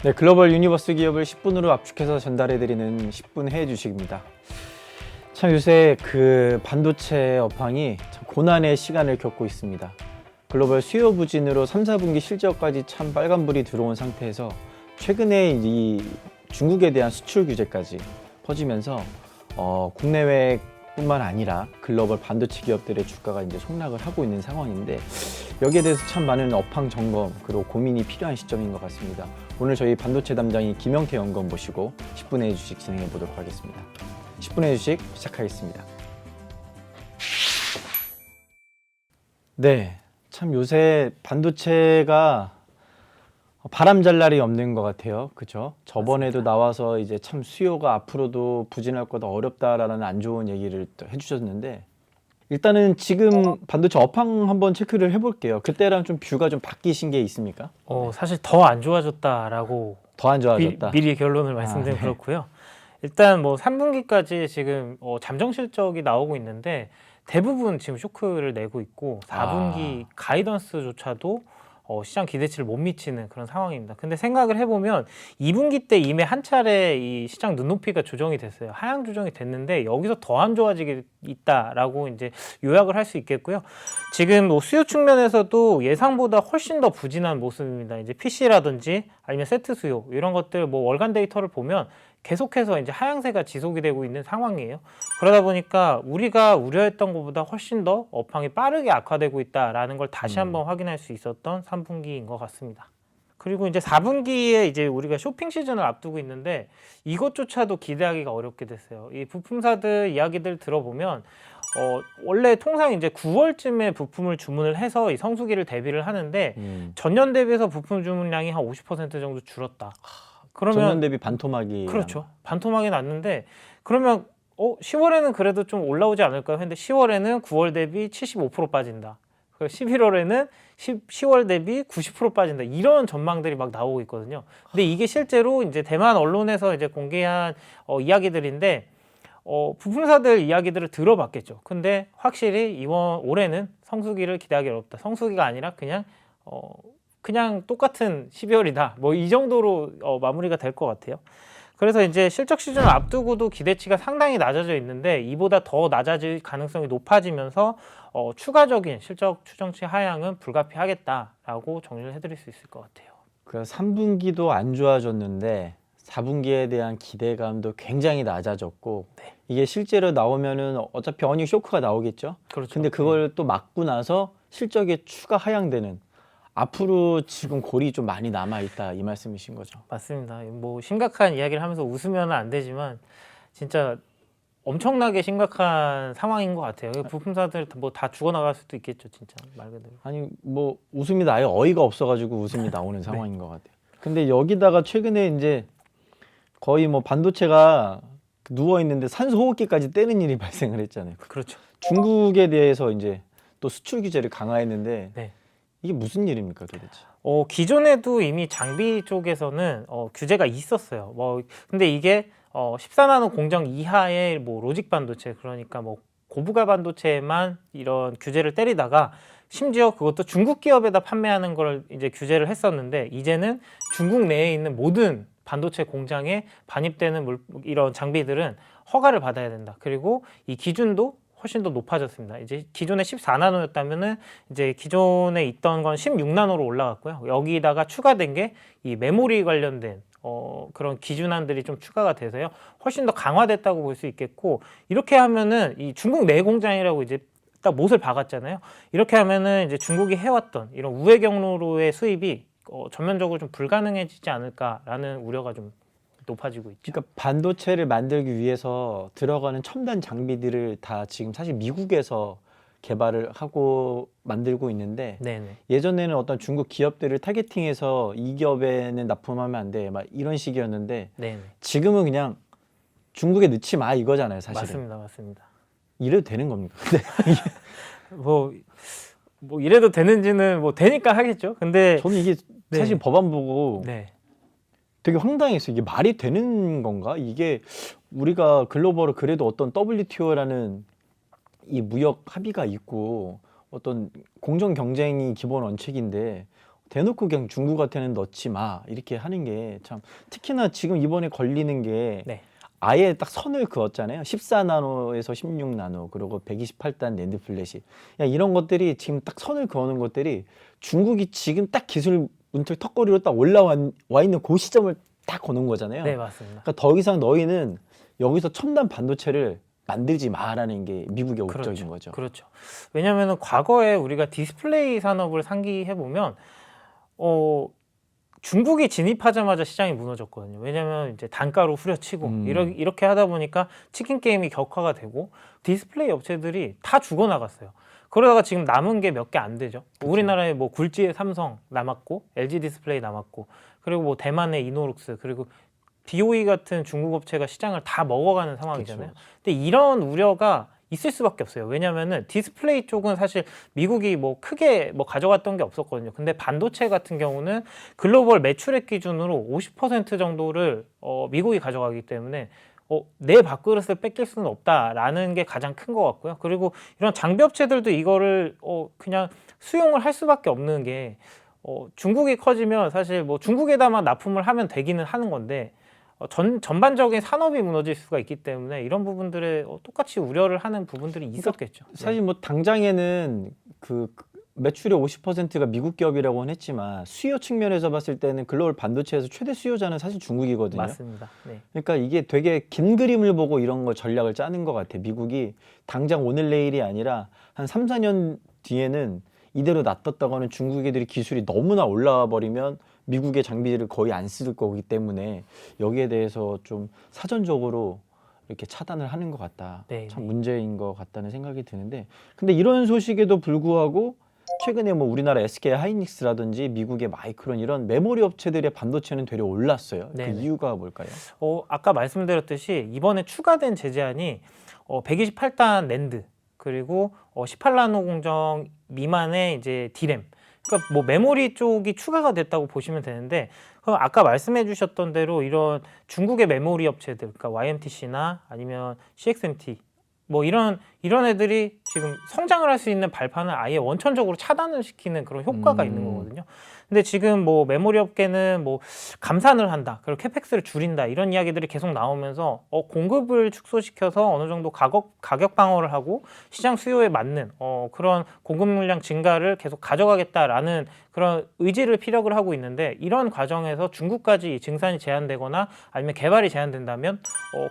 네, 글로벌 유니버스 기업을 10분으로 압축해서 전달해드리는 10분 해외 주식입니다. 참 요새 그 반도체 업황이 참 고난의 시간을 겪고 있습니다. 글로벌 수요 부진으로 3, 4분기 실적까지 참 빨간불이 들어온 상태에서 최근에 이 중국에 대한 수출 규제까지 퍼지면서 국내외뿐만 아니라 글로벌 반도체 기업들의 주가가 이제 폭락을 하고 있는 상황인데, 여기에 대해서 참 많은 업황 점검 그리고 고민이 필요한 시점인 것 같습니다. 오늘 저희 반도체 담당인 김영태 연구원 모시고 10분의 주식 진행해 보도록 하겠습니다. 10분의 주식 시작하겠습니다. 네, 참 요새 반도체가 바람잘 날이 없는 것 같아요. 그죠? 저번에도 나와서 이제 참 수요가 앞으로도 부진할 거다, 어렵다라는 안 좋은 얘기를 또 해주셨는데, 일단은 지금 반도체 업황 한번 체크를 해볼게요. 그때랑 좀 뷰가 좀 바뀌신 게 있습니까? 사실 더 안 좋아졌다라고 더 안 좋아졌다. 미리 결론을 말씀드리면 네. 그렇고요. 일단 뭐 3분기까지 지금 잠정 실적이 나오고 있는데 대부분 지금 쇼크를 내고 있고 4분기 가이던스조차도 시장 기대치를 못 미치는 그런 상황입니다. 근데 생각을 해보면 2분기 때 이미 한 차례 이 시장 눈높이가 조정이 됐어요. 하향 조정이 됐는데 여기서 더 안 좋아지게 있다라고 이제 요약을 할 수 있겠고요. 지금 뭐 수요 측면에서도 예상보다 훨씬 더 부진한 모습입니다. 이제 PC라든지 아니면 세트 수요 이런 것들 뭐 월간 데이터를 보면 계속해서 이제 하향세가 지속이 되고 있는 상황이에요. 그러다 보니까 우리가 우려했던 것보다 훨씬 더 업황이 빠르게 악화되고 있다라는 걸 다시 한번 확인할 수 있었던 3분기인 것 같습니다. 그리고 이제 4분기에 이제 우리가 쇼핑 시즌을 앞두고 있는데 이것조차도 기대하기가 어렵게 됐어요. 이 부품사들 이야기들 들어보면 원래 통상 이제 9월쯤에 부품을 주문을 해서 이 성수기를 대비를 하는데 전년 대비해서 부품 주문량이 한 50% 정도 줄었다. 그러면 전년 대비 반토막이. 그렇죠. 반토막이 났는데 그러면 10월에는 그래도 좀 올라오지 않을까요? 근데 10월에는 9월 대비 75% 빠진다. 11월에는 10월 대비 90% 빠진다. 이런 전망들이 막 나오고 있거든요. 근데 이게 실제로 이제 대만 언론에서 이제 공개한 이야기들인데 부품사들 이야기들을 들어봤겠죠. 근데 확실히 올해는 성수기를 기대하기 어렵다. 성수기가 아니라 그냥 똑같은 12월이다. 뭐 이 정도로 마무리가 될 것 같아요. 그래서 이제 실적 시즌을 앞두고도 기대치가 상당히 낮아져 있는데 이보다 더 낮아질 가능성이 높아지면서 추가적인 실적 추정치 하향은 불가피하겠다라고 정리를 해드릴 수 있을 것 같아요. 그 3분기도 안 좋아졌는데 4분기에 대한 기대감도 굉장히 낮아졌고, 네. 이게 실제로 나오면은 어차피 어닝 쇼크가 나오겠죠. 그렇죠. 근데 그걸 또 맞고 나서 실적에 추가 하향되는, 앞으로 지금 골이 좀 많이 남아 있다, 이 말씀이신 거죠. 맞습니다. 뭐 심각한 이야기를 하면서 웃으면 안 되지만 진짜 엄청나게 심각한 상황인 것 같아요. 부품사들 뭐 다 죽어나갈 수도 있겠죠, 진짜 말 그대로. 아니 뭐 웃음이 나요. 어이가 없어가지고 웃음이 나오는 상황인 것 같아요. 근데 여기다가 최근에 이제 거의 뭐 반도체가 누워 있는데 산소 호흡기까지 떼는 일이 발생을 했잖아요. 그렇죠. 중국에 대해서 이제 또 수출 규제를 강화했는데, 네. 이게 무슨 일입니까 도대체? 기존에도 이미 장비 쪽에서는 규제가 있었어요. 근데 이게 14나노 공정 이하의 뭐 로직 반도체, 그러니까 뭐 고부가 반도체에만 이런 규제를 때리다가 심지어 그것도 중국 기업에다 판매하는 걸 이제 규제를 했었는데, 이제는 중국 내에 있는 모든 반도체 공장에 반입되는 이런 장비들은 허가를 받아야 된다. 그리고 이 기준도 훨씬 더 높아졌습니다. 이제 기존에 14나노였다면은 이제 기존에 있던 건 16나노로 올라갔고요. 여기다가 추가된 게 이 메모리 관련된 그런 기준안들이 좀 추가가 돼서요. 훨씬 더 강화됐다고 볼 수 있겠고, 이렇게 하면은 이 중국 내 공장이라고 이제 딱 못을 박았잖아요. 이렇게 하면은 이제 중국이 해왔던 이런 우회 경로로의 수입이 전면적으로 좀 불가능해지지 않을까라는 우려가 좀 높아지고 있죠. 그러니까 반도체를 만들기 위해서 들어가는 첨단 장비들을 다 지금 사실 미국에서 개발을 하고 만들고 있는데, 네네. 예전에는 어떤 중국 기업들을 타겟팅해서 이 기업에는 납품하면 안 돼, 막 이런 식이었는데, 네네. 지금은 그냥 중국에 넣지 마 이거잖아요, 사실은. 맞습니다. 이래도 되는 겁니까? 근데 뭐 이래도 되는지는 뭐 되니까 하겠죠. 근데 저는 이게 사실 네. 법안 보고 네. 되게 황당했어요. 이게 말이 되는 건가? 이게 우리가 글로벌을 그래도 어떤 WTO라는 이 무역 합의가 있고 어떤 공정 경쟁이 기본 원칙인데, 대놓고 그냥 중국한테는 넣지 마 이렇게 하는 게 참 특히나 지금 이번에 걸리는 게 네. 아예 딱 선을 그었잖아요. 14나노에서 16나노 그리고 128단 낸드 플래시 이런 것들이 지금 딱 선을 그어놓은 것들이 중국이 지금 딱 기술 문틀 턱걸이로 딱 올라와 있는 그 시점을 딱 거는 거잖아요. 네, 맞습니다. 그러니까 더 이상 너희는 여기서 첨단 반도체를 만들지 마라는 게 미국의 목적인 거죠. 그렇죠. 왜냐하면 과거에 우리가 디스플레이 산업을 상기해 보면 중국이 진입하자마자 시장이 무너졌거든요. 왜냐하면 이제 단가로 후려치고 이렇게 하다 보니까 치킨 게임이 격화가 되고 디스플레이 업체들이 다 죽어나갔어요. 그러다가 지금 남은 게 몇 개 안 되죠. 우리나라에 뭐 굴지의 삼성 남았고 LG 디스플레이 남았고 그리고 뭐 대만의 이노룩스 그리고 BOE 같은 중국 업체가 시장을 다 먹어가는 상황이잖아요. 그쵸. 근데 이런 우려가 있을 수밖에 없어요. 왜냐면은 디스플레이 쪽은 사실 미국이 뭐 크게 뭐 가져갔던 게 없었거든요. 근데 반도체 같은 경우는 글로벌 매출액 기준으로 50% 정도를 미국이 가져가기 때문에 내 밥그릇을 뺏길 수는 없다라는 게 가장 큰 것 같고요. 그리고 이런 장비 업체들도 이거를 그냥 수용을 할 수밖에 없는 게 중국이 커지면 사실 뭐 중국에다만 납품을 하면 되기는 하는 건데 전반적인 산업이 무너질 수가 있기 때문에 이런 부분들에 똑같이 우려를 하는 부분들이 있었겠죠. 사실 뭐 당장에는 그 매출의 50%가 미국 기업이라고는 했지만 수요 측면에서 봤을 때는 글로벌 반도체에서 최대 수요자는 사실 중국이거든요. 맞습니다. 네. 그러니까 이게 되게 긴 그림을 보고 이런 걸 전략을 짜는 것 같아. 미국이 당장 오늘 내일이 아니라 한 3, 4년 뒤에는 이대로 놔뒀다가는 중국 애들이 기술이 너무나 올라와 버리면 미국의 장비를 거의 안 쓸 거기 때문에 여기에 대해서 좀 사전적으로 이렇게 차단을 하는 것 같다. 네, 참 네. 문제인 것 같다는 생각이 드는데 근데 이런 소식에도 불구하고 최근에 뭐 우리나라 SK 하이닉스라든지 미국의 마이크론 이런 메모리 업체들의 반도체는 되려 올랐어요. 그 네네. 이유가 뭘까요? 아까 말씀드렸듯이 이번에 추가된 제재안이 128단 낸드 그리고 18나노 공정 미만의 이제 D램 그러니까 뭐 메모리 쪽이 추가가 됐다고 보시면 되는데 그럼 아까 말씀해 주셨던 대로 이런 중국의 메모리 업체들 그러니까 YMTC나 아니면 CXMT 뭐 이런 애들이 지금 성장을 할 수 있는 발판을 아예 원천적으로 차단을 시키는 그런 효과가 있는 거거든요. 근데 지금 뭐 메모리 업계는 뭐 감산을 한다, 그리고 캐펙스를 줄인다 이런 이야기들이 계속 나오면서 공급을 축소시켜서 어느 정도 가격 방어를 하고 시장 수요에 맞는 그런 공급 물량 증가를 계속 가져가겠다라는 그런 의지를 피력을 하고 있는데 이런 과정에서 중국까지 증산이 제한되거나 아니면 개발이 제한된다면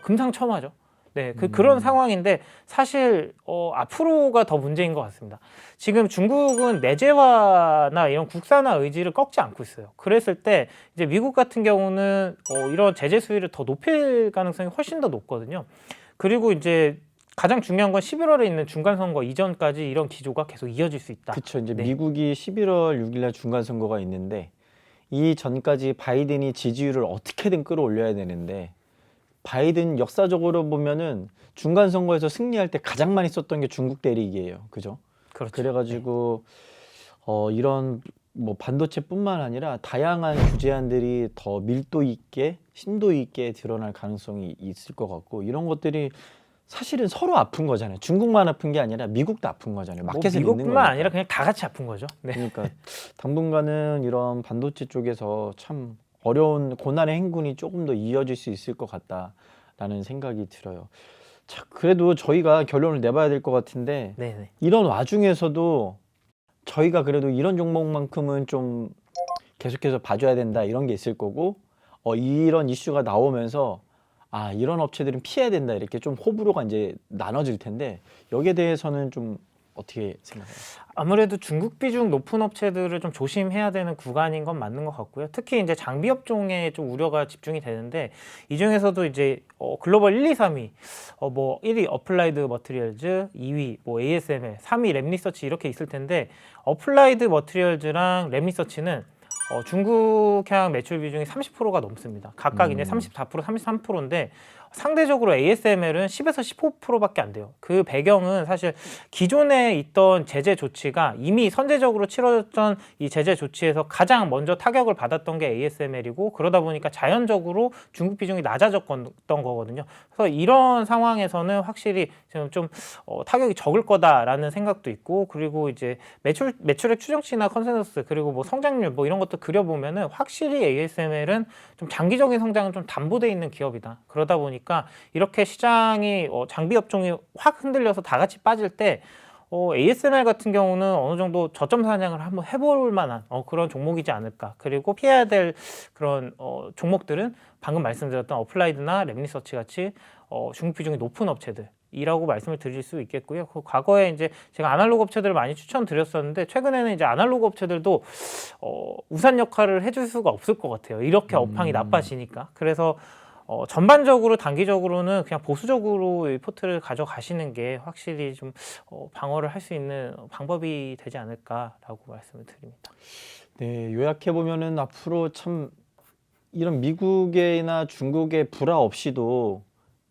금상첨화죠. 네, 그런 상황인데 사실 앞으로가 더 문제인 것 같습니다. 지금 중국은 내재화나 이런 국산화 의지를 꺾지 않고 있어요. 그랬을 때 이제 미국 같은 경우는 이런 제재 수위를 더 높일 가능성이 훨씬 더 높거든요. 그리고 이제 가장 중요한 건 11월에 있는 중간 선거 이전까지 이런 기조가 계속 이어질 수 있다. 그렇죠. 이제 네. 미국이 11월 6일 날 중간 선거가 있는데 이 전까지 바이든이 지지율을 어떻게든 끌어올려야 되는데 바이든 역사적으로 보면은 중간 선거에서 승리할 때 가장 많이 썼던 게 중국 대리기예요. 그죠? 그렇죠. 그래가지고 이런 뭐 반도체뿐만 아니라 다양한 규제안들이 더 밀도 있게 심도 있게 드러날 가능성이 있을 것 같고 이런 것들이 사실은 서로 아픈 거잖아요. 중국만 아픈 게 아니라 미국도 아픈 거잖아요. 뭐 마켓에 있는 미국뿐만 거니까. 아니라 그냥 다 같이 아픈 거죠. 네. 그러니까 당분간은 이런 반도체 쪽에서 참 어려운 고난의 행군이 조금 더 이어질 수 있을 것 같다라는 생각이 들어요. 자, 그래도 저희가 결론을 내봐야 될 것 같은데 네네. 이런 와중에서도 저희가 그래도 이런 종목만큼은 좀 계속해서 봐줘야 된다 이런 게 있을 거고 이런 이슈가 나오면서 이런 업체들은 피해야 된다 이렇게 좀 호불호가 이제 나눠질 텐데 여기에 대해서는 좀 어떻게 생각해요? 아무래도 중국 비중 높은 업체들을 좀 조심해야 되는 구간인 건 맞는 것 같고요. 특히 이제 장비 업종에 좀 우려가 집중이 되는데 이 중에서도 이제 글로벌 1, 2, 3위 뭐 1위 어플라이드 머티리얼즈, 2위 뭐 ASML, 3위 랩리서치 이렇게 있을 텐데 어플라이드 머티리얼즈랑 랩리서치는 중국향 매출 비중이 30%가 넘습니다. 각각 이제 34%, 33%인데 상대적으로 ASML은 10에서 15%밖에 안 돼요. 그 배경은 사실 기존에 있던 제재 조치가 이미 선제적으로 치러졌던 이 제재 조치에서 가장 먼저 타격을 받았던 게 ASML이고, 그러다 보니까 자연적으로 중국 비중이 낮아졌던 거거든요. 그래서 이런 상황에서는 확실히 지금 좀 타격이 적을 거다라는 생각도 있고, 그리고 이제 매출액 추정치나 컨센서스, 그리고 뭐 성장률 뭐 이런 것도 그려보면은 확실히 ASML은 좀 장기적인 성장은 좀 담보돼 있는 기업이다. 그러다 보니까 이렇게 시장이 장비 업종이 확 흔들려서 다 같이 빠질 때 ASML 같은 경우는 어느 정도 저점 사냥을 한번 해볼 만한 그런 종목이지 않을까. 그리고 피해야 될 그런 종목들은 방금 말씀드렸던 어플라이드나 랩리서치 같이 중국 비중이 높은 업체들 이라고 말씀을 드릴 수 있겠고요. 그 과거에 이제 제가 아날로그 업체들을 많이 추천드렸었는데, 최근에는 이제 아날로그 업체들도 우산 역할을 해줄 수가 없을 것 같아요. 이렇게 업황이 나빠지니까. 그래서 전반적으로 단기적으로는 그냥 보수적으로 이 포트를 가져가시는 게 확실히 좀 방어를 할 수 있는 방법이 되지 않을까라고 말씀을 드립니다. 네, 요약해 보면은 앞으로 참 이런 미국이나 중국의 불화 없이도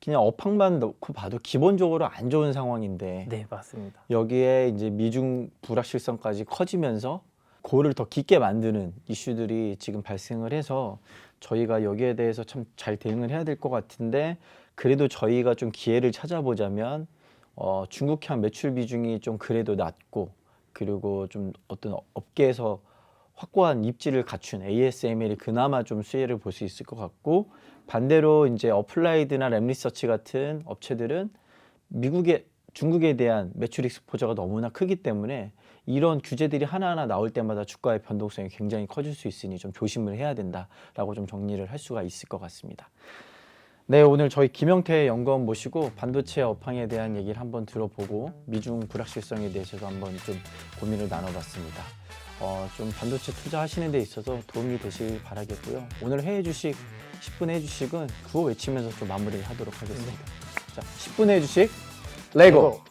그냥 업황만 놓고 봐도 기본적으로 안 좋은 상황인데, 네, 맞습니다. 여기에 이제 미중 불확실성까지 커지면서 그거를 더 깊게 만드는 이슈들이 지금 발생을 해서 저희가 여기에 대해서 참 잘 대응을 해야 될 것 같은데, 그래도 저희가 좀 기회를 찾아보자면 중국향 매출 비중이 좀 그래도 낮고, 그리고 좀 어떤 업계에서 확고한 입지를 갖춘 ASML이 그나마 좀 수혜를 볼 수 있을 것 같고, 반대로 이제 어플라이드나 랩리서치 같은 업체들은 중국에 대한 매출 익스포저가 너무나 크기 때문에 이런 규제들이 하나하나 나올 때마다 주가의 변동성이 굉장히 커질 수 있으니 좀 조심을 해야 된다라고 좀 정리를 할 수가 있을 것 같습니다. 네, 오늘 저희 김영태 연구원 모시고 반도체 업황에 대한 얘기를 한번 들어보고 미중 불확실성에 대해서도 한번 좀 고민을 나눠봤습니다. 좀 반도체 투자하시는 데 있어서 도움이 되실 바라겠고요. 오늘 해외 주식 10분 해외 주식은 구호 외치면서 좀 마무리를 하도록 하겠습니다. 자, 10분 해외 주식 레고!